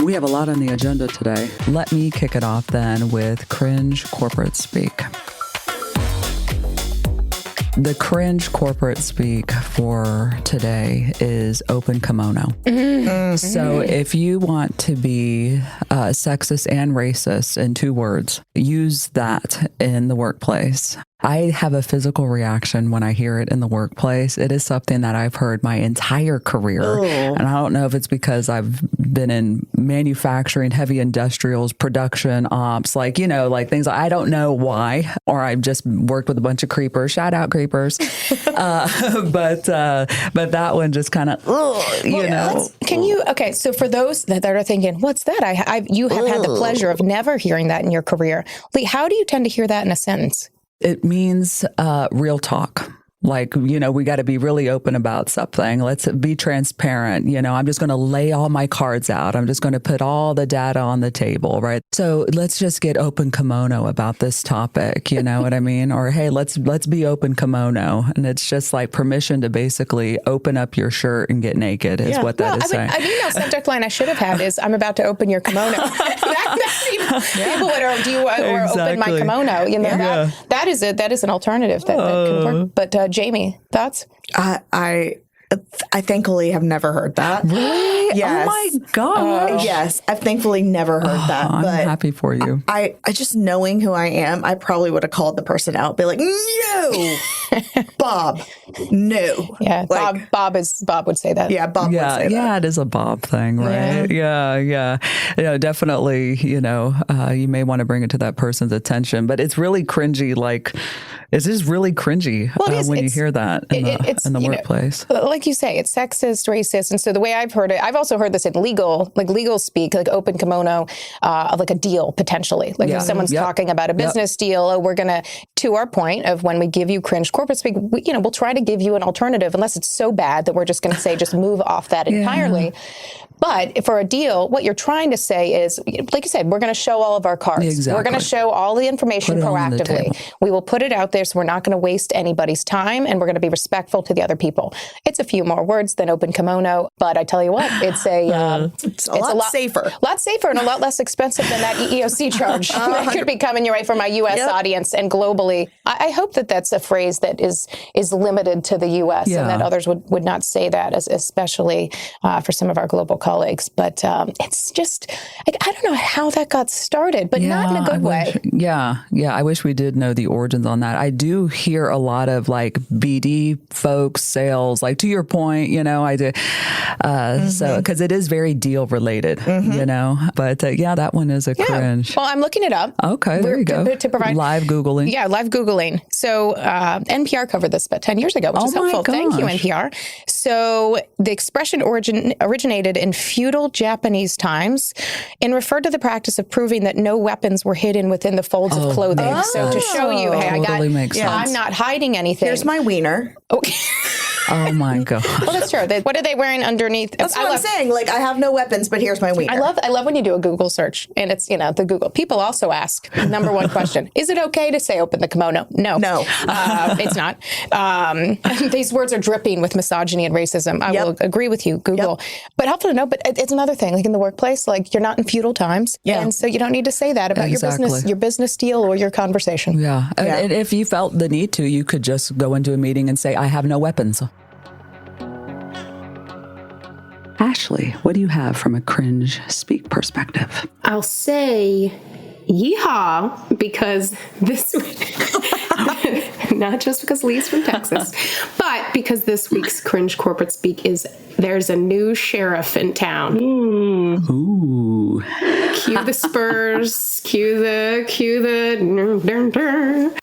We have a lot on the agenda today. Let me kick it off then with Cringe Corporate Speak. The Cringe Corporate Speak for today is open kimono. Mm-hmm. So if you want to be sexist and racist in 2 words, use that in the workplace. I have a physical reaction when I hear it in the workplace. It is something that I've heard my entire career. Oh. And I don't know if it's because I've been in manufacturing, heavy industrials, production, ops, like things. I don't know why, or I've just worked with a bunch of creepers. Shout out creepers. But that one just kind of, Okay, so for those that are thinking, what's that? You have had the pleasure of never hearing that in your career. Leigh, how do you tend to hear that in a sentence? It means real talk. Like, we got to be really open about something. Let's be transparent. I'm just going to lay all my cards out. I'm just going to put all the data on the table, right? So let's just get open kimono about this topic. You know what I mean? Or, hey, let's be open kimono. And it's just like permission to basically open up your shirt and get naked is what that is saying. I think the subject line I should have had is, I'm about to open your kimono. People would, or do you open my kimono? That is an alternative that can work. But Jamie, thoughts? I thankfully have never heard that. Really? Yes. Oh my gosh. Yes. I've thankfully never heard that. I'm happy for you. I just knowing who I am, I probably would have called the person out, be like, no, Bob, no. Yeah. Bob would say that. Yeah. Bob would say that. Yeah. It is a Bob thing, right? Yeah. Definitely, you may want to bring it to that person's attention, but it's really cringy. Like, it's just really cringy when you hear that in the workplace. Like you say, it's sexist, racist. And so the way I've heard it, I've also heard this in legal speak, like open kimono, of like a deal potentially. Like if someone's talking about a business deal, we're going to our point of when we give you cringe corporate speak, we'll try to give you an alternative unless it's so bad that we're just going to say, just move off that entirely. But for a deal, what you're trying to say is, like you said, we're going to show all of our cards. Exactly. We're going to show all the information proactively. We will put it out there so we're not going to waste anybody's time, and we're going to be respectful to the other people. It's a few more words than open kimono, but I tell you what, it's a lot safer. A lot safer and a lot less expensive than that EEOC charge that could be coming your way from my U.S. audience and globally. I hope that that's a phrase that is limited to the U.S. and that others would not say that, especially for some of our global colleagues. But it's just, I don't know how that got started, but not in a good way. I wish we did know the origins on that. I do hear a lot of like BD folks, sales, like to your point, I do. So, because it is very deal related, but that one is a cringe. Well, I'm looking it up. Okay, there you go. To provide live Googling. Yeah, live Googling. So NPR covered this about 10 years ago, which is helpful. Thank you, NPR. So the expression originated in feudal Japanese times and referred to the practice of proving that no weapons were hidden within the folds of clothing. So to show you, hey, I'm not hiding anything. Here's my wiener. Okay. Oh my God. Well, that's true. What are they wearing underneath? That's what I'm saying. Like, I have no weapons, but here's my wiener. I love when you do a Google search and it's, the Google. People also ask, number one question, is it okay to say open the kimono? No. It's not. These words are dripping with misogyny and racism. I will agree with you, Google. But helpful to know, but it's another thing, like in the workplace, like you're not in feudal times. Yeah. And so you don't need to say that about your business deal or your conversation. Yeah. And if you felt the need to, you could just go into a meeting and say, I have no weapons. Ashley, what do you have from a cringe speak perspective? I'll say yeehaw, because this not just because Leigh's from Texas, but because this week's cringe corporate speak is there's a new sheriff in town. Ooh. Cue the Spurs, cue the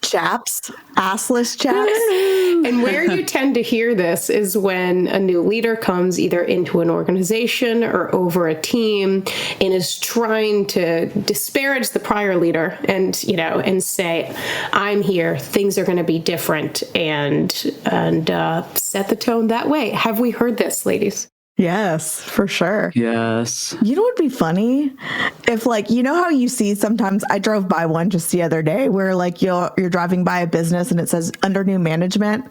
chaps, assless chaps. And where you tend to hear this is when a new leader comes either into an organization or over a team and is trying to disparage the prior leader and say, I'm here, things are going to be different, and set the tone that way. Have we heard this, ladies? Yes, for sure. Yes. You know what would be funny? If how you see sometimes, I drove by one just the other day where you're driving by a business and it says under new management.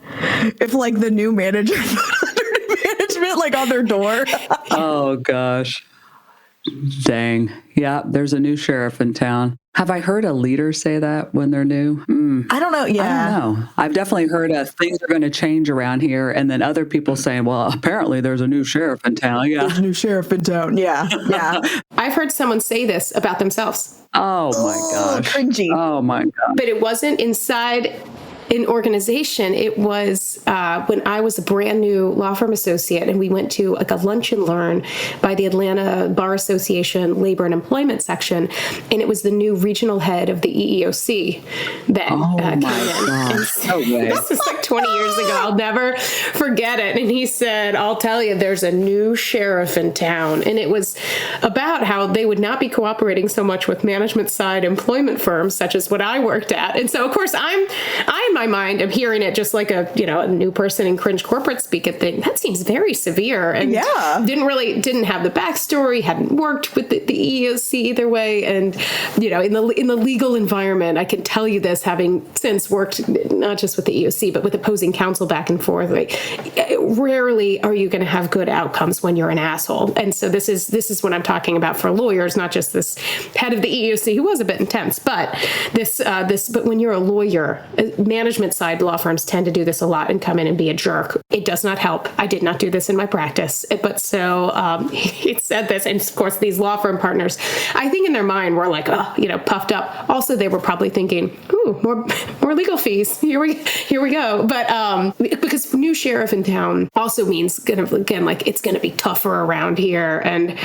If the new manager put under new management on their door. Oh gosh. Dang. Yeah, there's a new sheriff in town. Have I heard a leader say that when they're new? I don't know. Yeah. I don't know. I've definitely heard things are going to change around here. And then other people saying, well, apparently there's a new sheriff in town. Yeah. There's a new sheriff in town. Yeah. Yeah. I've heard someone say this about themselves. Oh my gosh. Cringy. Oh my God. But it wasn't inside an organization. It was when I was a brand new law firm associate, and we went to like a lunch and learn by the Atlanta Bar Association Labor and Employment section, and it was the new regional head of the EEOC that came in. Gosh. No way. This is like 20 years ago. I'll never forget it. And he said, I'll tell you, there's a new sheriff in town. And it was about how they would not be cooperating so much with management side employment firms, such as what I worked at. And so, of course, I in my mind am hearing it just like a new person in Cringe corporate speak and think that seems very severe, and didn't have the backstory, hadn't worked with the EEOC either way. And in the legal environment, I can tell you this, having since worked not just with the EEOC but with opposing counsel back and forth, like rarely are you going to have good outcomes when you're an asshole. And so this is what I'm talking about for lawyers, not just this head of the EEOC who was a bit intense, but but when you're a lawyer, management side law firms tend to do this a lot and come in and be a jerk. It does not help. I did not do this in my practice, but so it said this, and of course these law firm partners, I think in their mind were like, puffed up. Also, they were probably thinking, ooh, more legal fees. Here we go. But because new sheriff in town also means it's going to be tougher around here, and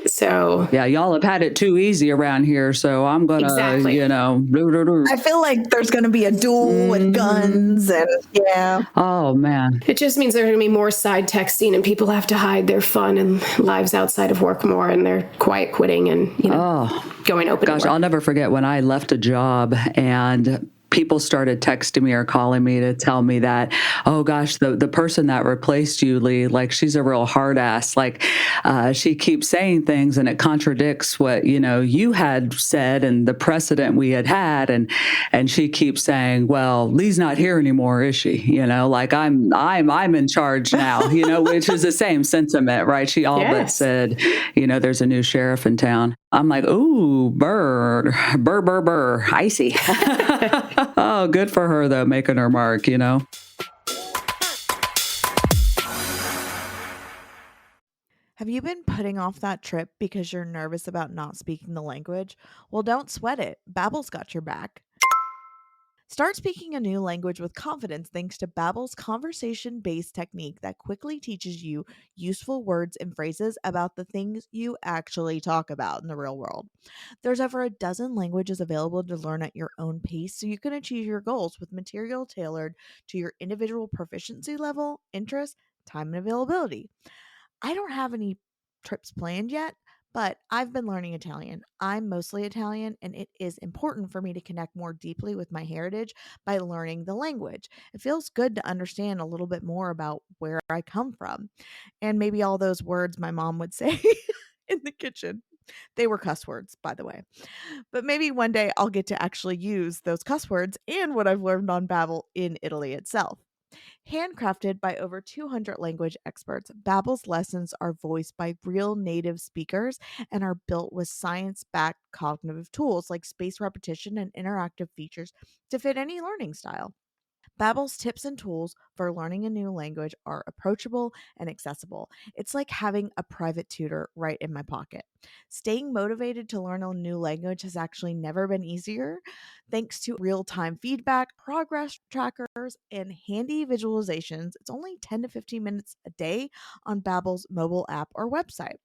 so yeah, y'all have had it too easy around here, so I'm gonna I feel like there's gonna be a duel with guns, and oh man, it just means there's gonna be more side texting, and people have to hide their fun and lives outside of work more, and they're quiet quitting and going open. Gosh, I'll never forget when I left a job and people started texting me or calling me to tell me that, oh gosh, the person that replaced you, Leigh, like she's a real hard ass. Like she keeps saying things and it contradicts what, you had said and the precedent we had. And she keeps saying, well, Leigh's not here anymore, is she? Like I'm in charge now, which is the same sentiment, right? She all but said, there's a new sheriff in town. I'm like, ooh, burr, icy. Oh, good for her, though, making her mark, Have you been putting off that trip because you're nervous about not speaking the language? Well, don't sweat it. Babbel's got your back. Start speaking a new language with confidence thanks to Babbel's conversation-based technique that quickly teaches you useful words and phrases about the things you actually talk about in the real world. There's over a dozen languages available to learn at your own pace, so you can achieve your goals with material tailored to your individual proficiency level, interest, time, and availability. I don't have any trips planned yet, but I've been learning Italian. I'm mostly Italian, and it is important for me to connect more deeply with my heritage by learning the language. It feels good to understand a little bit more about where I come from, and maybe all those words my mom would say in the kitchen. They were cuss words, by the way. But maybe one day I'll get to actually use those cuss words and what I've learned on Babbel in Italy itself. Handcrafted by over 200 language experts, Babbel's lessons are voiced by real native speakers and are built with science-backed cognitive tools like spaced repetition and interactive features to fit any learning style. Babbel's tips and tools for learning a new language are approachable and accessible. It's like having a private tutor right in my pocket. Staying motivated to learn a new language has actually never been easier thanks to real-time feedback, progress trackers, and handy visualizations. It's only 10 to 15 minutes a day on Babbel's mobile app or website.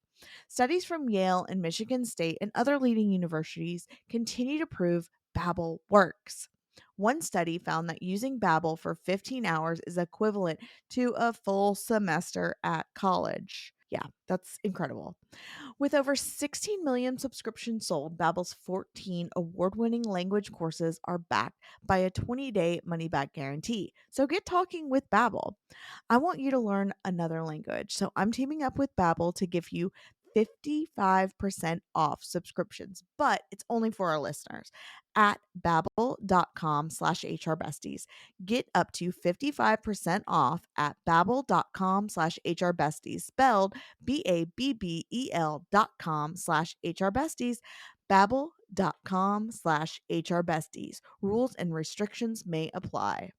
Studies from Yale and Michigan State and other leading universities continue to prove Babbel works. One study found that using Babbel for 15 hours is equivalent to a full semester at college. Yeah, that's incredible. With over 16 million subscriptions sold, Babbel's 14 award-winning language courses are backed by a 20-day money-back guarantee. So get talking with Babbel. I want you to learn another language, so I'm teaming up with Babbel to give you 55% off subscriptions, but it's only for our listeners at babbel.com/hrbesties. Get up to 55% off at babbel.com/hrbesties, spelled BABBEL.com/hrbesties, babbel.com/hrbesties. Rules and restrictions may apply.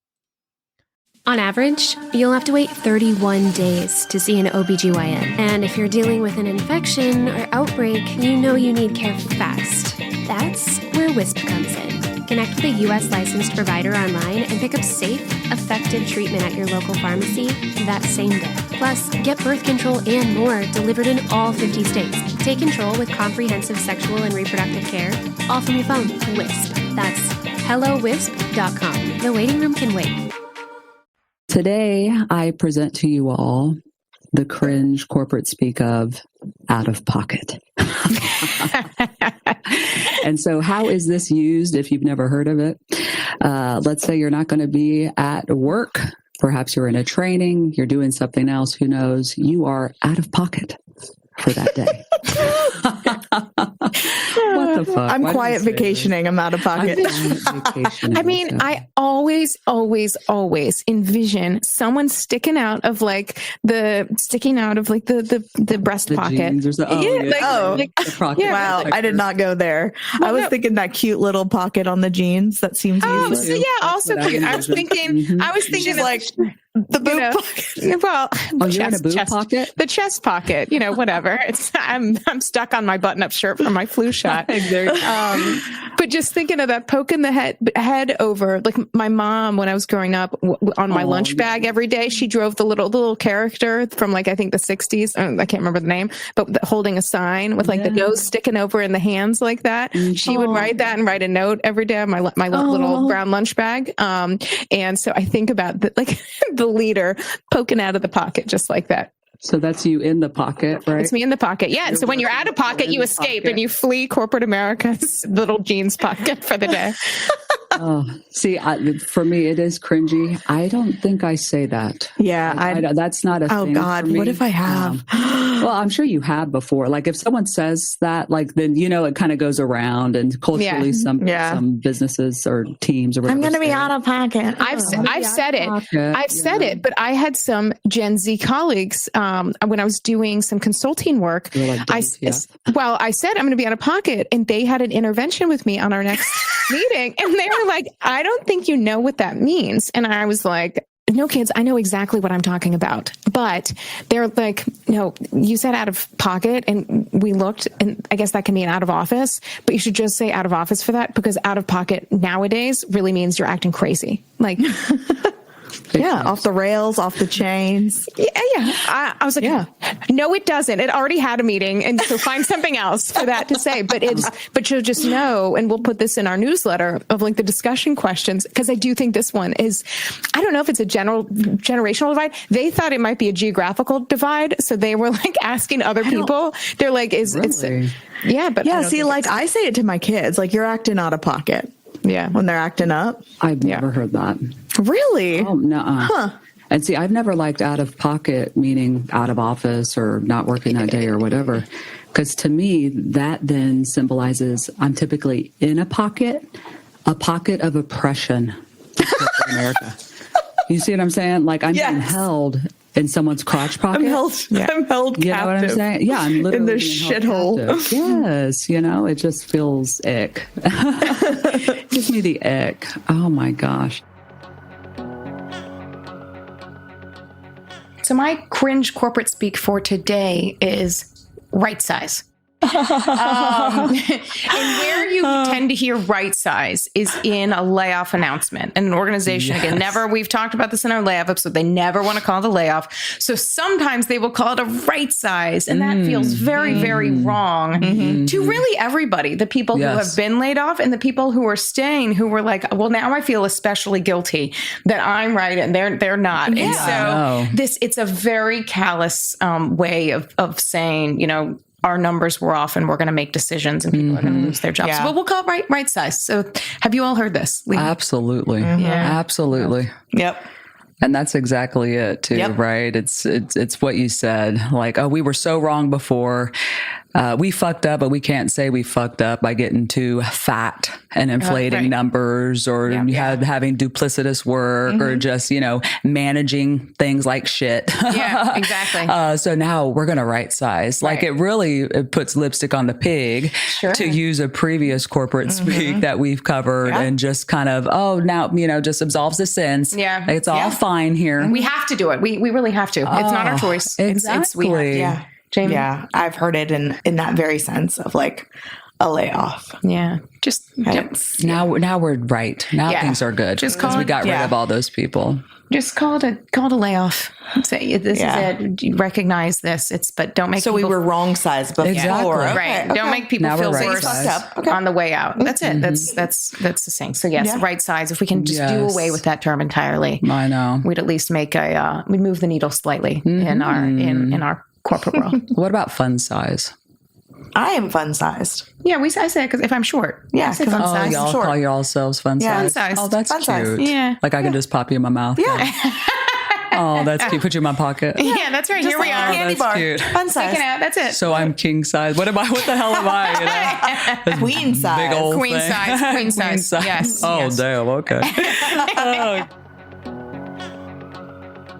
On average, you'll have to wait 31 days to see an OBGYN. And if you're dealing with an infection or outbreak, you know you need care fast. That's where Wisp comes in. Connect with a U.S. licensed provider online and pick up safe, effective treatment at your local pharmacy that same day. Plus, get birth control and more delivered in all 50 states. Take control with comprehensive sexual and reproductive care, all from your phone. Wisp. That's hellowisp.com. The waiting room can wait. Today, I present to you all the cringe corporate speak of out of pocket. And so how is this used if you've never heard of it? Let's say you're not going to be at work. Perhaps you're in a training. You're doing something else. Who knows? You are out of pocket for that day. What the fuck? I'm quiet vacationing. I'm out of pocket. I mean, I always envision someone sticking out of the breast pocket. Wow, I did not go there. I was thinking that cute little pocket on the jeans that seems useless. So yeah, also cute. I was thinking like the boob pocket. Well, you're in a boob pocket? The chest pocket, whatever. I'm stuck on my button-up shirt from my flu shot. But just thinking of that, poking the head over, like my mom when I was growing up on my lunch bag every day, she drove the little character from I think the 60s. I can't remember the name, but holding a sign with the nose sticking over in the hands like that. She would write that and write a note every day on my little brown lunch bag. And so I think about the leader poking out of the pocket just like that. So that's you in the pocket, right? It's me in the pocket. Yeah. And so when you're out of pocket, you escape and you flee corporate America's little jeans pocket for the day. For me, it is cringy. I don't think I say that. Yeah. That's not a thing. Oh, God. For me. What if I have? Well, I'm sure you have before. If someone says that, then, it kind of goes around and culturally some businesses or teams or whatever. I'm going to be out of pocket. I've said it. I've said it, but I had some Gen Z colleagues when I was doing some consulting work. I said, I'm going to be out of pocket. And they had an intervention with me on our next meeting. And they were like, I don't think you know what that means. And I was like, no, kids, I know exactly what I'm talking about. But they're like, no, you said out of pocket. And we looked, and I guess that can mean out of office. But you should just say out of office for that, because out of pocket nowadays really means you're acting crazy. Off the rails, off the chains. Yeah. I was like, no, it doesn't. It already had a meeting. And so find something else for that to say. But you'll just know, and we'll put this in our newsletter of the discussion questions, because I do think this one is, I don't know if it's a generational divide. They thought it might be a geographical divide. So they were asking other people. They're like, I say it to my kids, you're acting out of pocket. Yeah. When they're acting up. I've never heard that. Really? Oh, no. Huh. And see, I've never liked out of pocket, meaning out of office or not working that day or whatever. Because to me, that then symbolizes I'm typically in a pocket of oppression in America. You see what I'm saying? I'm being held in someo's crotch pocket. I'm held captive. You know what I'm saying? Yeah, I'm literally in the shithole. Yes, it just feels ick. Gives me the ick. Oh my gosh. So my cringe corporate speak for today is right size. And where you tend to hear right size is in a layoff announcement. And an organization, again, we've talked about this in our layoff episode, they never want to call the layoff. So sometimes they will call it a right size. And that feels very, very wrong to really everybody. The people who have been laid off and the people who are staying, who were like, well, now I feel especially guilty that I'm right and they're not. And so it's a very callous way of saying, our numbers were off and we're going to make decisions and people are going to lose their jobs. But we'll call it right size. So have you all heard this, Leigh? Absolutely. Yeah. Absolutely. Yep. And that's exactly it too, right? It's what you said. Like, oh, we were so wrong before. We fucked up, but we can't say we fucked up by getting too fat and inflating numbers, or having duplicitous work, or just, managing things like shit. Yeah, exactly. So now we're going to right size. Like it puts lipstick on the pig, to use a previous corporate speak that we've covered, and just kind of, now, just absolves the sins. Yeah. It's all fine here. We have to do it. We really have to. It's not our choice. Exactly. Jamie? Yeah, I've heard it in that very sense of like a layoff. Yeah. Just now we're right. Now things are good. Just because we got rid of all those people. Just call it a layoff. Say this is it. You recognize this. But don't make. So we were wrong size before. Exactly. Right. Okay. Don't make people feel worse on the way out. That's it. That's the thing. So yes, right size. If we can just do away with that term entirely, I know, we'd at least make we'd move the needle slightly in our corporate world. What about fun size? I am fun sized. Yeah, I say it because if I'm short. Yeah, say fun size. Y'all call yourselves fun size. Fun size. Oh, that's fun cute. Size. Yeah. Like I can just pop you in my mouth. Yeah. Oh, that's cute. Put you in my pocket. Yeah, that's right. Just Here we are. Candy That's bar. cute. Fun size. Taking out. That's it. So I'm king size. What the hell am I? Queen size. Big old Queen thing. size. Queen size. Yes. Oh, yes. damn. Okay.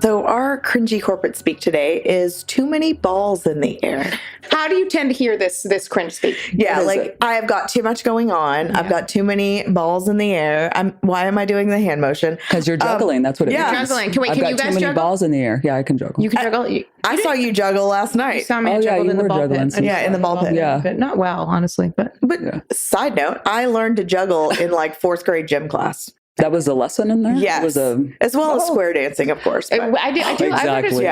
So our cringy corporate speak today is too many balls in the air. How do you tend to hear this cringe speak? Yeah, like I've got too much going on. Yeah. I've got too many balls in the air. Why am I doing the hand motion? Because you're juggling. That's what it means. Juggling. Can you guys juggle? Too many balls in the air. Yeah, I can juggle. You can juggle. I saw you juggle last night. You saw me juggle in the ball pit. Yeah, in the ball pit. Yeah, but not well, honestly. But side note, I learned to juggle in like fourth grade gym class. That was a lesson in there? Yes. As well as square dancing, of course. But. I do. Exactly.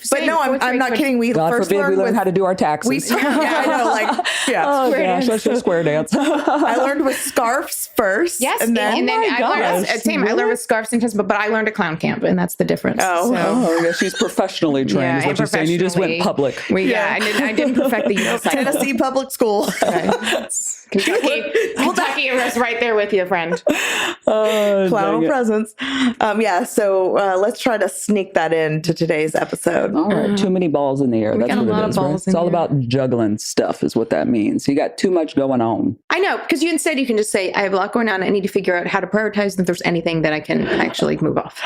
But no, I'm not kidding. We God first forbid we learned how to do our taxes. I know. Oh, gosh, let's do square dance. I learned with scarves first. Yes. And then I learned with scarves and but I learned at clown camp, and that's the difference. Yeah, she's professionally trained, is what you're saying. You just went public. I didn't perfect the unicycle. Tennessee public school. Kentucky was right there with you, friend. Clown presence. So let's try to sneak that into today's episode. All right. Too many balls in the air. That's what it is, right? It's all about juggling stuff is what that means. You got too much going on. I know, because you can just say, I have a lot going on. I need to figure out how to prioritize and if there's anything that I can actually move off.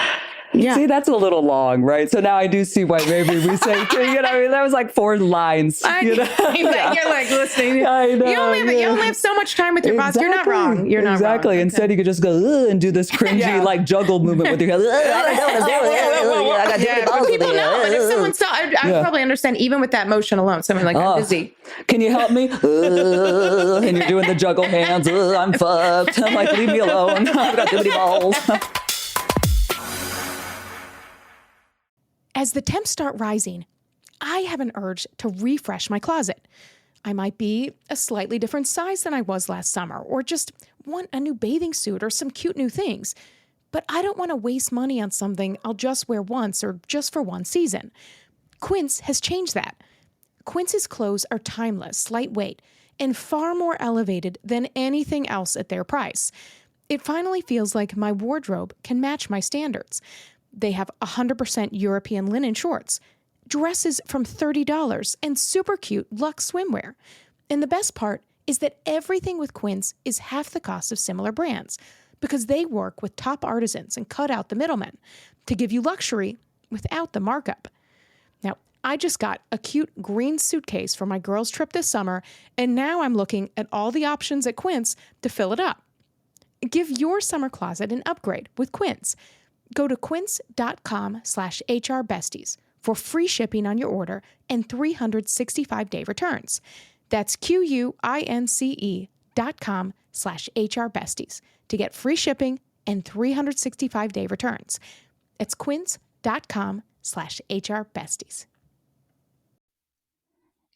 Yeah. See, that's a little long, right? So now I do see why maybe we say, that was like 4 lines. You're like listening. I know. You only have so much time with your boss. You're not wrong. You're not wrong. Exactly. Instead, you could just go and do this cringy like juggle movement with your head. People know, but if someone saw, I'd probably understand even with that motion alone. Someone like, I'm busy. Can you help me? And you're doing the juggle hands. I'm fucked. I'm like, leave me alone. I've got too many balls. As the temps start rising, I have an urge to refresh my closet. I might be a slightly different size than I was last summer, or just want a new bathing suit or some cute new things. But I don't want to waste money on something I'll just wear once or just for one season. Quince has changed that. Quince's clothes are timeless, lightweight, and far more elevated than anything else at their price. It finally feels like my wardrobe can match my standards. They have 100% European linen shorts, dresses from $30, and super cute luxe swimwear. And the best part is that everything with Quince is half the cost of similar brands because they work with top artisans and cut out the middlemen to give you luxury without the markup. Now, I just got a cute green suitcase for my girls' trip this summer, and now I'm looking at all the options at Quince to fill it up. Give your summer closet an upgrade with Quince. Go to quince.com/HRBesties for free shipping on your order and 365-day returns. That's QUINCE.com/HRBesties to get free shipping and 365-day returns. It's quince.com/HRBesties.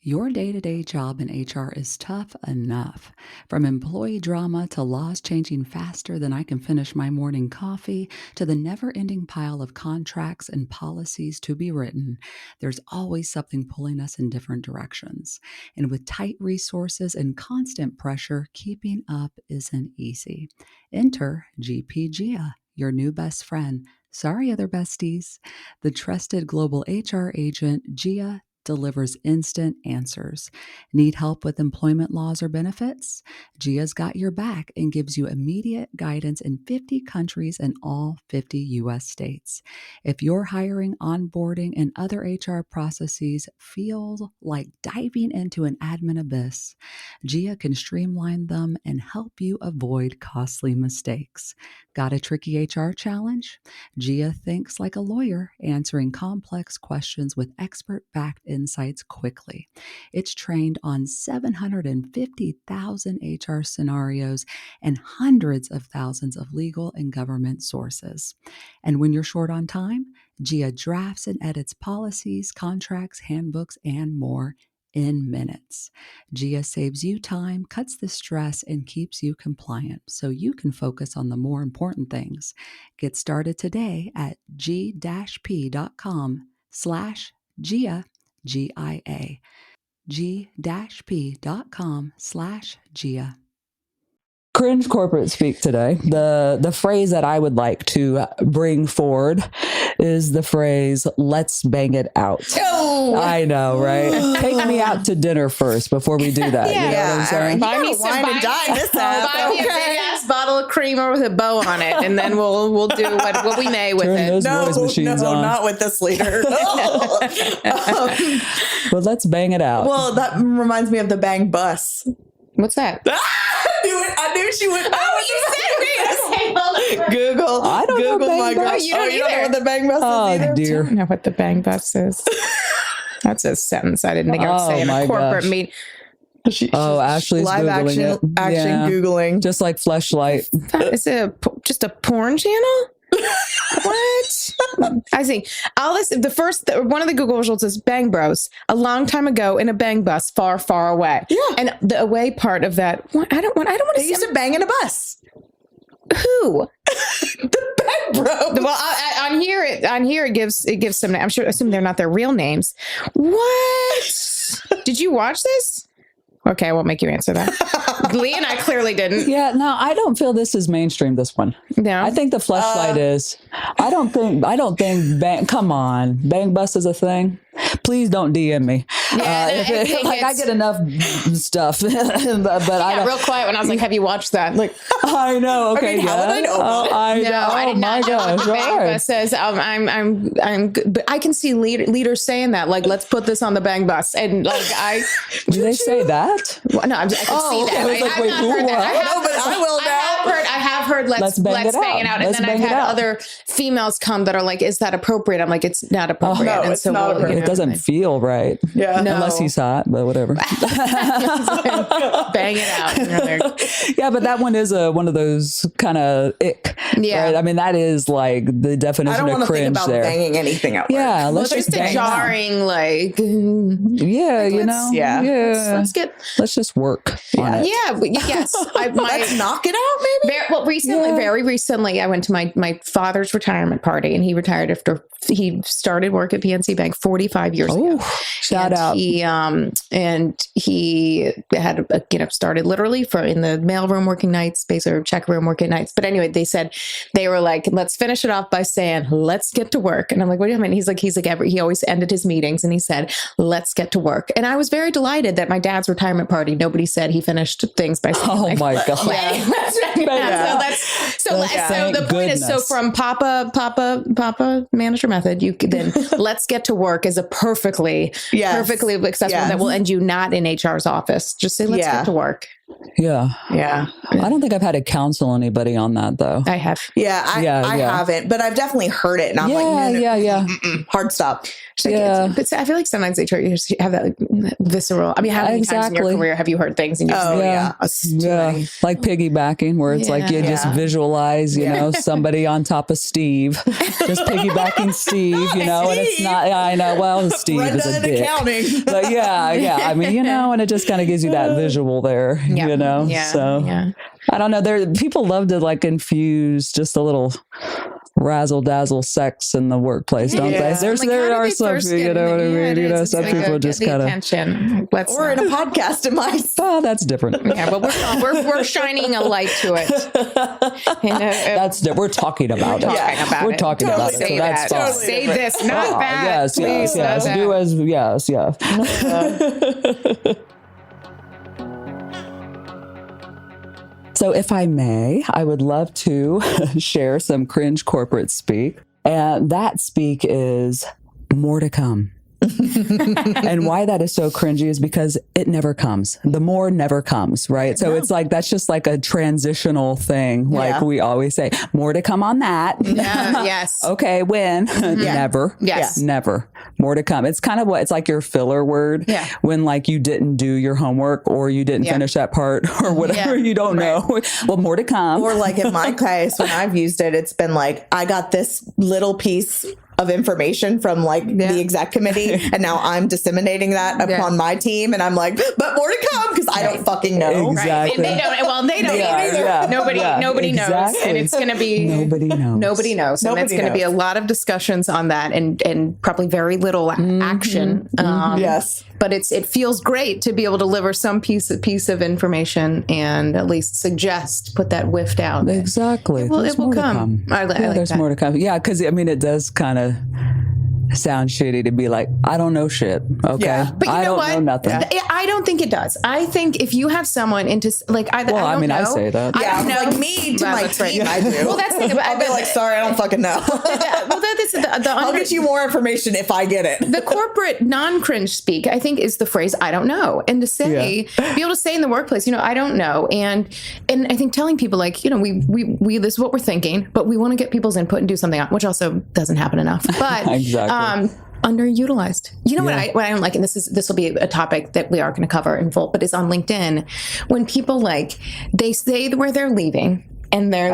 Your day-to-day job in HR is tough enough. From employee drama to laws changing faster than I can finish my morning coffee to the never-ending pile of contracts and policies to be written, there's always something pulling us in different directions. And with tight resources and constant pressure, keeping up isn't easy. Enter GPGIA, your new best friend. Sorry, other besties. The trusted global HR agent, Gia, delivers instant answers. Need help with employment laws or benefits? Gia's got your back and gives you immediate guidance in 50 countries and all 50 U.S. states. If your hiring, onboarding, and other HR processes feel like diving into an admin abyss, Gia can streamline them and help you avoid costly mistakes. Got a tricky HR challenge? Gia thinks like a lawyer, answering complex questions with expert-backed insights quickly. It's trained on 750,000 HR scenarios and hundreds of thousands of legal and government sources. And when you're short on time, Gia drafts and edits policies, contracts, handbooks, and more in minutes. Gia saves you time, cuts the stress, and keeps you compliant so you can focus on the more important things. Get started today at g-p.com/Gia, G-I-A, g-p.com/Gia. Cringe corporate speak today. The phrase that I would like to bring forward is the phrase, let's bang it out. Oh. I know, right? Take me out to dinner first before we do that. Yeah. You know what I'm saying? Buy me some wine and dine this up. Buy me a big ass bottle of creamer with a bow on it, and then we'll do what we may with it. Those noise machines on. Not with this leader. But let's bang it out. Well, that reminds me of the bang bus. What's that? I knew she would know. Oh, you said me. Google. I don't know Google bang my bus. gosh. You don't You don't know either. what the bang bus is either? Oh, dear. I don't know what the bang bus is. That's a sentence I didn't think I would say in a corporate meeting. Ashley's live Googling action it. Googling. Just like Fleshlight. Is it just a porn channel? What? I think all this. One of the Google results is Bang Bros. A long time ago in a bang bus, far, far away. Yeah. And the away part of that. I don't want to. They used to bang in a bus. Who? The Bang Bros. Well, on here it gives some. Assume they're not their real names. What? Did you watch this? Okay, I won't make you answer that. Leigh and I clearly didn't. Yeah, no, I don't feel this is mainstream, this one. No. I think the Fleshlight is. I don't think come on. Bang Bus is a thing. Please don't DM me. Yeah, I get enough stuff. but I don't. Real quiet when I was like, have you watched that? Like, I know. Okay. How would I know about it? I know. I did not know what the Bang Bus says. I'm good. But I can see leaders saying that, like, let's put this on the Bang Bus. And like, Do they say that? Well, no, I can see that. I was like, wait, who? I will now. I have heard let's bang it out. And then I've had other females come that are like, is that appropriate? I'm like, it's not appropriate. No, and it's not appropriate. It doesn't feel right. Yeah. No. Unless he's hot, but whatever. Bang it out. Yeah, but that one is one of those kind of ick. Yeah. Right? I mean, that is like the I definition don't of want to think cringe about there. banging anything out. Yeah, let's There's just the bang it out. jarring, like, Yeah, you know. yeah. Let's just work on it. yeah, yes. Let's knock it out, maybe. Very recently, I went to my father's retirement party, and he retired after he started work at PNC Bank 45 years ago. Shout out. He had started literally in the mailroom working nights, basically check room working nights. But anyway, they were like, let's finish it off by saying, let's get to work. And I'm like, what do you mean? He's like, he always ended his meetings and he said, let's get to work. And I was very delighted that my dad's retirement party, nobody said he finished things by saying, Oh my God. So the point is, so from Papa manager method, you can then let's get to work is a perfectly accessible that will end you not in HR's office. Just say, let's get to work. Yeah. Yeah. I don't think I've had to counsel anybody on that though. I have. I haven't, but I've definitely heard it. And I'm like, no, hard stop. But I feel like sometimes HR you just have that like, visceral. I mean, how many times in your career have you heard things? And like piggybacking, where it's like you just visualize, somebody on top of Steve, just piggybacking Steve, and it's not. I know. Well, Steve is a dick, but I mean, and it just kind of gives you that visual there, So I don't know. People love to like infuse just a little razzle dazzle sex in the workplace, don't they? There are some, you know what I mean? You know, some people just kind of attention. Or in a podcast, am I? Oh, that's different. Yeah, but we're shining a light to it. We're talking about it. We're talking about it. So that's fine. Say this, not that. Yes. Do as yes. So if I may, I would love to share some cringe corporate speak. And that speak is more to come. And why that is so cringy is because it never comes. The more never comes, right? So it's like, that's just like a transitional thing. Like we always say, more to come on that. Yes. Okay, when? Never. Yes. Never. More to come. It's kind of it's like your filler word when like you didn't do your homework or you didn't finish that part or whatever, you don't know. Well, more to come. Or like in my case, when I've used it, it's been like, I got this little piece of information from like the exec committee, and now I'm disseminating that upon my team, and I'm like, but more to come because I don't fucking know. Exactly. And they don't either. Nobody knows, and it's going to be nobody knows, and it's going to be a lot of discussions on that, and probably very little action. But it feels great to be able to deliver some piece of information and at least put that whiff out. Exactly. It will come. I like there's that. more to come. Yeah, because I mean, it does kind of sound shitty to be like, I don't know shit. Okay. Yeah. But you know what? I don't know nothing. I don't think it does. I think if you have someone into like either, well, I don't know. I say that. Yeah, like me to my team, I do. Well, that's the thing. I'll be like, sorry, I don't fucking know. I'll get you more information if I get it. The corporate non-cringe speak, I think, is the phrase "I don't know," and to say, be able to say in the workplace, I don't know, and I think telling people like, we this is what we're thinking, but we want to get people's input and do something on, which also doesn't happen enough. But exactly. Underutilized. What I don't like, and this will be a topic that we are going to cover in full, but is on LinkedIn when people they say where they're leaving. And they're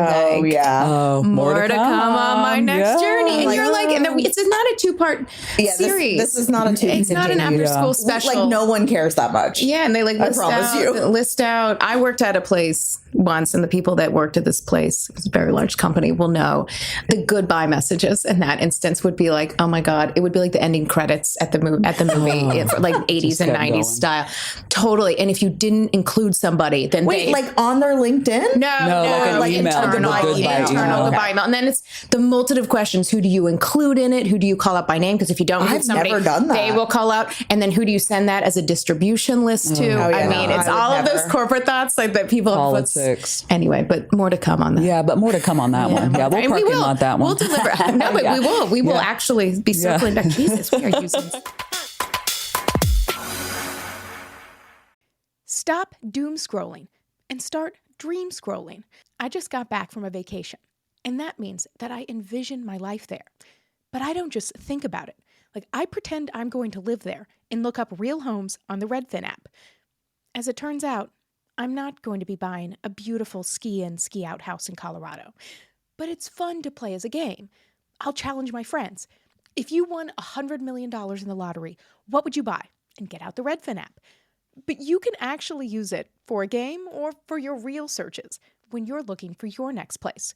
more to come on my next journey. And you're like, and it's not a 2-part series. This is not a 2. It's not an after school special. Like no one cares that much. Yeah, and they list out. I worked at a place once, and the people that worked at this place, it's a very large company, will know the goodbye messages in that instance would be like, oh my God, it would be like the ending credits at the movie, like 80s and 90s style. Totally. And if you didn't include somebody, then like on their LinkedIn? No, like internal goodbye email. And then it's the multitude of questions. Who do you include in it? Who do you call out by name? Because if you don't include somebody, never done that. They will call out. And then who do you send that as a distribution list to? It's all of those corporate thoughts like that people politics. Anyway, but more to come on that. Yeah, but more to come on that one. Yeah, we'll parking lot that one. We'll deliver. No, but we will. We will actually be circling back. Jesus, we are using this. Stop doom scrolling and start dream scrolling. I just got back from a vacation, and that means that I envision my life there. But I don't just think about it. Like, I pretend I'm going to live there and look up real homes on the Redfin app. As it turns out, I'm not going to be buying a beautiful ski-in, ski-out house in Colorado. But it's fun to play as a game. I'll challenge my friends. If you won $100 million in the lottery, what would you buy? And get out the Redfin app. But you can actually use it for a game or for your real searches when you're looking for your next place.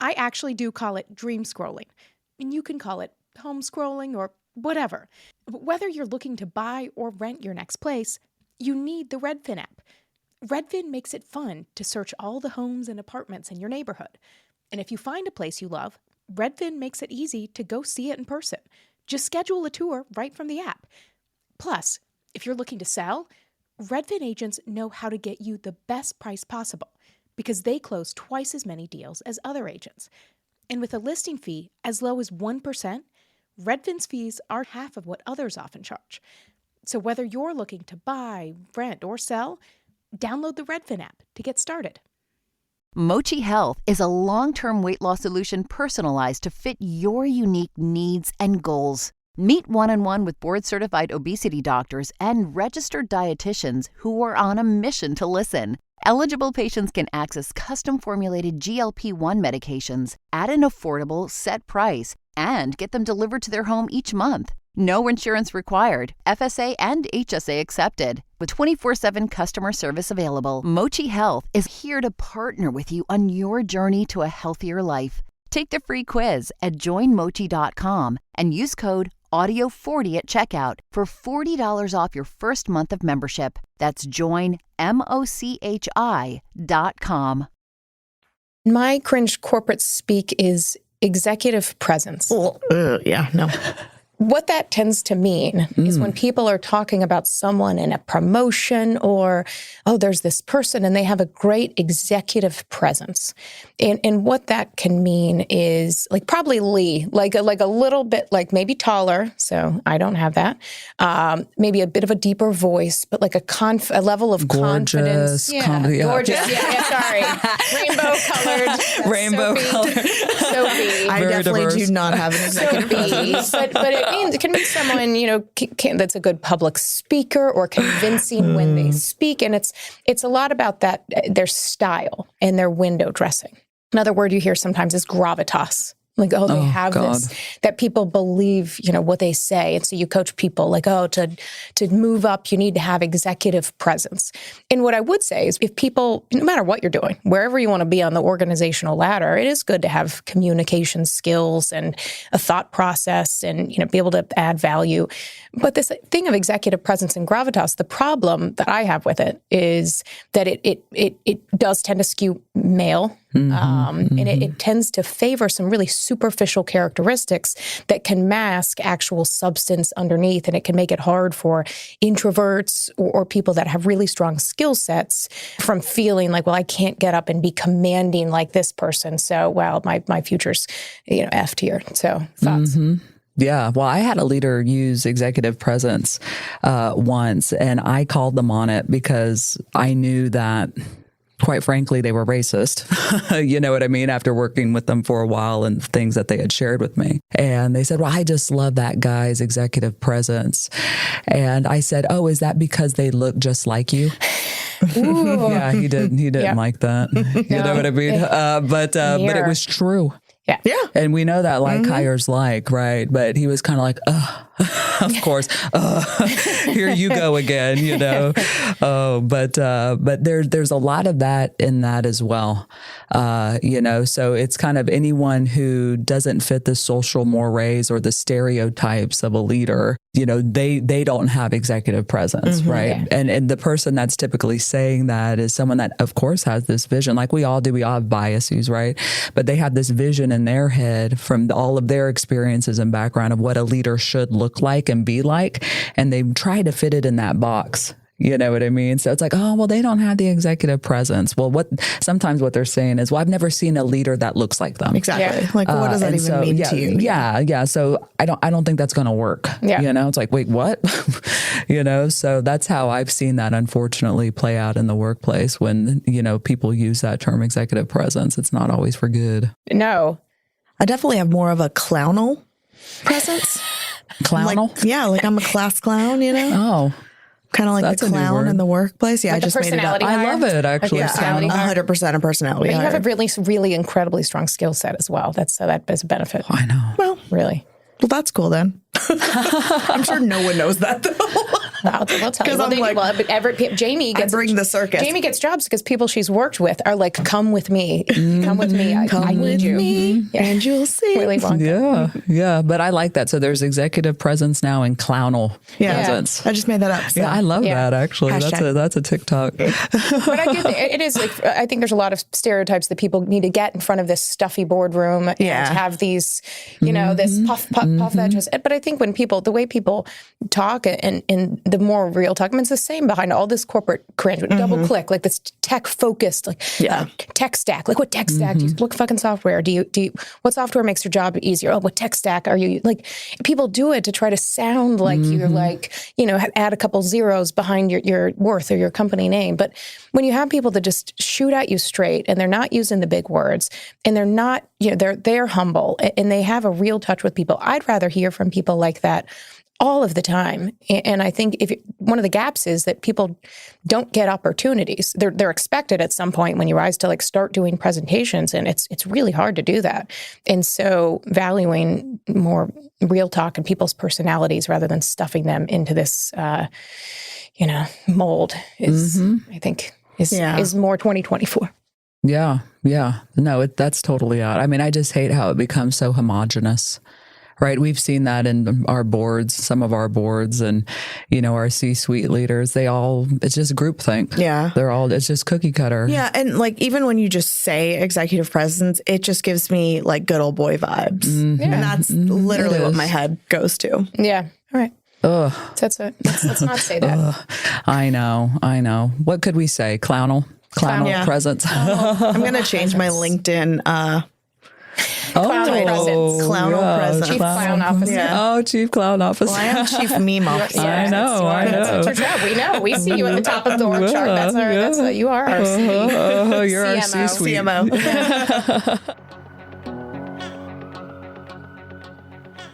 I actually do call it dream scrolling, and you can call it home scrolling or whatever. But whether you're looking to buy or rent your next place, you need the Redfin app. Redfin makes it fun to search all the homes and apartments in your neighborhood. And if you find a place you love, Redfin makes it easy to go see it in person. Just schedule a tour right from the app. Plus, if you're looking to sell, Redfin agents know how to get you the best price possible because they close twice as many deals as other agents. And with a listing fee as low as 1%, Redfin's fees are half of what others often charge. So whether you're looking to buy, rent, or sell, download the Redfin app to get started. Mochi Health is a long-term weight loss solution personalized to fit your unique needs and goals. Meet one-on-one with board-certified obesity doctors and registered dietitians who are on a mission to listen. Eligible patients can access custom-formulated GLP-1 medications at an affordable, set price and get them delivered to their home each month. No insurance required, FSA and HSA accepted. With 24/7 customer service available, Mochi Health is here to partner with you on your journey to a healthier life. Take the free quiz at joinmochi.com and use code AUDIO40 at checkout for $40 off your first month of membership. That's joinmochi.com. My cringe corporate speak is executive presence. Yeah, no. What that tends to mean is when people are talking about someone in a promotion or, oh, there's this person and they have a great executive presence. And what that can mean is like probably Leigh, like a little bit, like maybe taller. So I don't have that. Maybe a bit of a deeper voice, but like a level of confidence. Gorgeous. Sorry. Rainbow colored. Sophie. I definitely do not have an executive presence. But it can be someone, that's a good public speaker or convincing when they speak. And it's a lot about that, their style and their window dressing. Another word you hear sometimes is gravitas. Like, they have this, that people believe, what they say. And so you coach people like, to move up, you need to have executive presence. And what I would say is if people, no matter what you're doing, wherever you want to be on the organizational ladder, it is good to have communication skills and a thought process and, be able to add value. But this thing of executive presence and gravitas, the problem that I have with it is that it does tend to skew male. And it tends to favor some really superficial characteristics that can mask actual substance underneath. And it can make it hard for introverts or people that have really strong skill sets from feeling like, well, I can't get up and be commanding like this person. So, my future's, effed here. So thoughts? Yeah. Well, I had a leader use executive presence once, and I called them on it because I knew that, quite frankly, they were racist. You know what I mean? After working with them for a while and things that they had shared with me. And they said, well, I just love that guy's executive presence. And I said, oh, is that because they look just like you? Yeah, he didn't like that. You know what I mean? But it was true. Yeah. And we know that like hires like, right? But he was kind of like, of course, here you go again, but there's a lot of that in that as well. So it's kind of anyone who doesn't fit the social mores or the stereotypes of a leader, they don't have executive presence, right? Yeah. And the person that's typically saying that is someone that, of course, has this vision, like we all do. We all have biases, right? But they have this vision in their head from all of their experiences and background of what a leader should look like and be like, and they try to fit it in that box. You know what I mean? So it's like, oh, well, they don't have the executive presence. Well, sometimes what they're saying is, well, I've never seen a leader that looks like them. Exactly. Like, what does that even mean to you? Yeah. So I don't think that's going to work. Yeah. It's like, wait, what? So that's how I've seen that unfortunately play out in the workplace when, people use that term executive presence. It's not always for good. No. I definitely have more of a clownal presence. Clownal? Like I'm a class clown, Oh. Kind of like That's the clown in the workplace. Yeah, like I just made it up. I love it, actually. 100% a personality. But you have a really, really incredibly strong skill set as well. That is a benefit. I know. Well, really. Well, that's cool then. I'm sure no one knows that though. I'll tell you. Jamie gets, I bring the circus. Jamie gets jobs because people she's worked with are like, come with me. Come with me. I need you. And you'll see. Really long. Yeah. But I like that. So there's executive presence now and clownal presence. I just made that up. So. Yeah, I love that actually. Hashtag. That's a TikTok. But I get it is like, I think there's a lot of stereotypes that people need to get in front of this stuffy boardroom and have these, this puff edges. But I think when the way people talk and the more real talk, it's the same behind all this corporate cringe. Double click, like this tech focused, tech stack. Like what tech stack do you what fucking software do you what software makes your job easier? Oh, what tech stack are you like? People do it to try to sound like you're like, add a couple zeros behind your worth or your company name. But when you have people that just shoot at you straight and they're not using the big words and they're not, they're humble and they have a real touch with people. I'd rather hear from people like that all of the time. And I think one of the gaps is that people don't get opportunities. They're expected at some point when you rise to start doing presentations, and it's really hard to do that. And so valuing more real talk and people's personalities rather than stuffing them into this, mold is, I think, is more 2024. Yeah. Yeah. No, that's totally out. I mean, I just hate how it becomes so homogenous. Right. We've seen that in our boards, some of our boards, and, our C-suite leaders, it's just groupthink. Yeah. It's just cookie cutter. Yeah. And like, even when you just say executive presence, it just gives me like good old boy vibes. Mm-hmm. And that's literally what my head goes to. Yeah. All right. Ugh. That's it. Let's not say that. Ugh. I know. What could we say? Clownal presence. I'm going to change my LinkedIn, Clownal presence. Clownal presence. Chief clown officer. Yeah. Oh, chief clown officer. Well, I am chief meme officer. I know. That's our job. We know. We see you at the top of the org chart. That's what you are. Our you're our CMO. C-suite. CMO.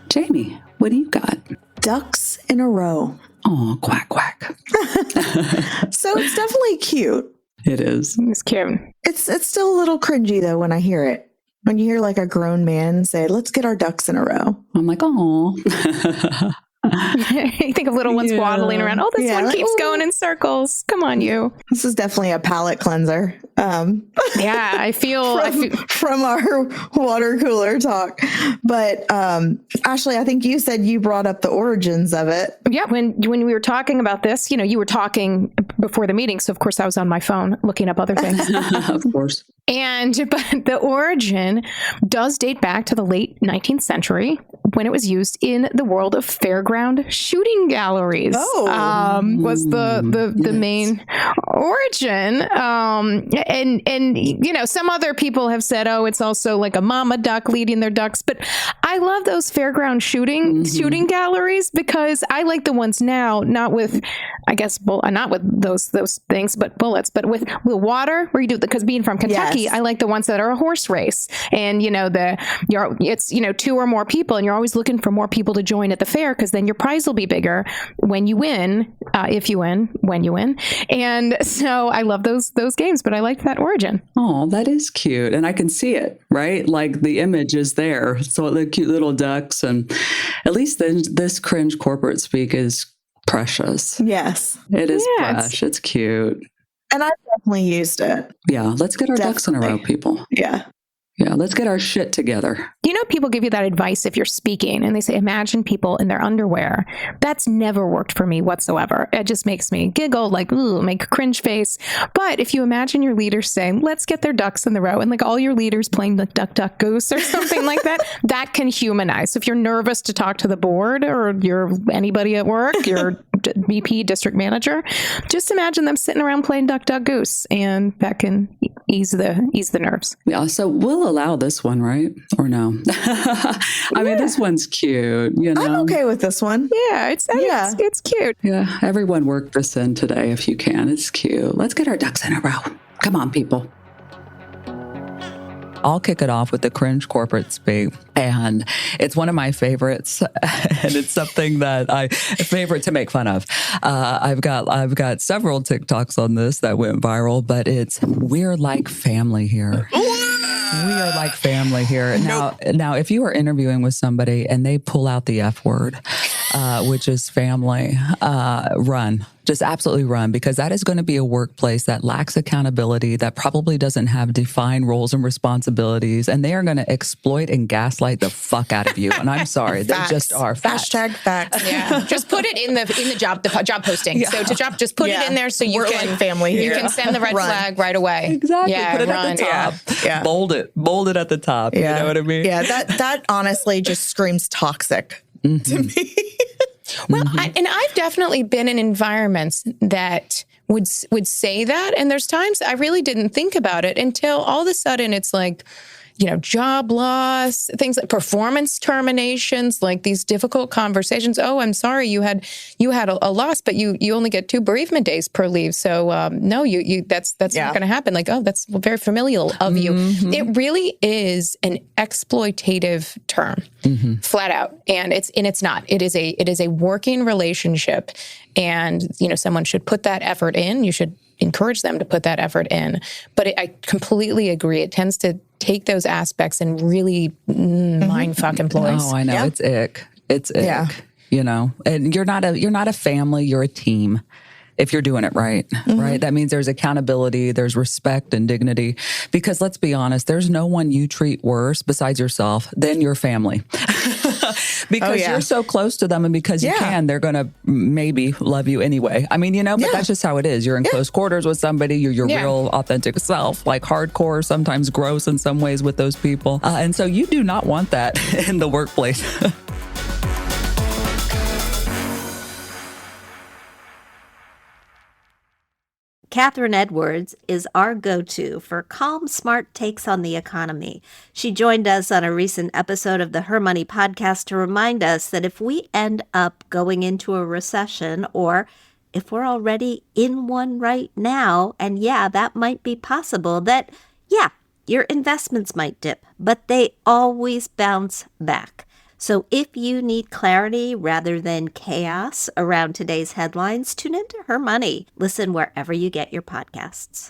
Jamie, what do you got? Ducks in a row. Oh, quack, quack. So it's definitely cute. It is. It's cute. It's still a little cringy though when I hear it. When you hear like a grown man say, "Let's get our ducks in a row." I'm like, oh. You think of little ones waddling around. Oh, this one keeps going in circles. Come on, you. This is definitely a palate cleanser. Yeah, I feel from our water cooler talk. But Ashley, I think you said you brought up the origins of it. Yeah, when we were talking about this, you were talking before the meeting, so of course I was on my phone looking up other things. Of course. But the origin does date back to the late 19th century when it was used in the world of fairground shooting galleries. Was the main origin. And some other people have said, oh, it's also like a mama duck leading their ducks. But I love those fairground shooting galleries because I like the ones now, not with, I guess, not with those things, but bullets, but with water where you do, because being from Kentucky, I like the ones that are a horse race. And, it's 2 or more people and you're always looking for more people to join at the fair because then your prize will be bigger when you win, if you win, when you win. And so I love those games, but I like that origin. Oh, that is cute. And I can see it, right? Like the image is there. So the cute little ducks. And at least this cringe corporate speak is precious. Yes. It is fresh. It's cute. And I've definitely used it. Yeah. Let's get our ducks in a row, people. Yeah. Yeah, let's get our shit together. People give you that advice if you're speaking and they say, imagine people in their underwear. That's never worked for me whatsoever. It just makes me giggle, like, ooh, make a cringe face. But if you imagine your leaders saying, let's get their ducks in the row, and like all your leaders playing like Duck, Duck, Goose or something like that, that can humanize. So if you're nervous to talk to the board or you're anybody at work, your VP, district manager, just imagine them sitting around playing Duck, Duck, Goose, and that can ease the nerves. Yeah, so we'll allow this one, right? Or no? I mean, this one's cute, I'm okay with this one. Yeah, it's cute. Yeah, everyone work this in today if you can. It's cute. Let's get our ducks in a row. Come on, people. I'll kick it off with the cringe corporate speak. And it's one of my favorites. And it's something that favorite to make fun of. I've got several TikToks on this that went viral, but it's we're like family here. We are like family here. Now, if you are interviewing with somebody and they pull out the F word, which is family, run. Just absolutely run, because that is going to be a workplace that lacks accountability, that probably doesn't have defined roles and responsibilities, and they are going to exploit and gaslight the fuck out of you. And I'm sorry, they just are. Facts. Hashtag facts. Yeah, just put it in the job posting. Yeah. So just put it in there so you can like family here. You can send the red flag right away. Exactly. Yeah, put it at the top. Yeah. Bold it at the top. Yeah. You know what I mean? Yeah. That honestly just screams toxic to me. Well, I've definitely been in environments that would say that. And there's times I really didn't think about it until all of a sudden it's like, job loss, things like performance terminations, like these difficult conversations. Oh, I'm sorry, you had a loss, but you only get 2 bereavement days per leave. So no, that's not going to happen. Like, oh, that's very familial of you. It really is an exploitative term, flat out, and it's not. It is a working relationship, and someone should put that effort in. You should encourage them to put that effort in. But I completely agree. It tends to take those aspects and really mind fuck employees. Oh, I know. Yeah. It's ick. It's ick. Yeah. And you're not a family, you're a team. if you're doing it right, right? That means there's accountability, there's respect and dignity. Because let's be honest, there's no one you treat worse besides yourself than your family. Because you're so close to them, and because you can, they're going to maybe love you anyway. I mean, but that's just how it is. You're in close quarters with somebody, you're your real authentic self, like hardcore, sometimes gross in some ways with those people. And so you do not want that in the workplace. Catherine Edwards is our go-to for calm, smart takes on the economy. She joined us on a recent episode of the Her Money podcast to remind us that if we end up going into a recession, or if we're already in one right now, and that might be possible, that, your investments might dip, but they always bounce back. So if you need clarity rather than chaos around today's headlines, tune into Her Money. Listen wherever you get your podcasts.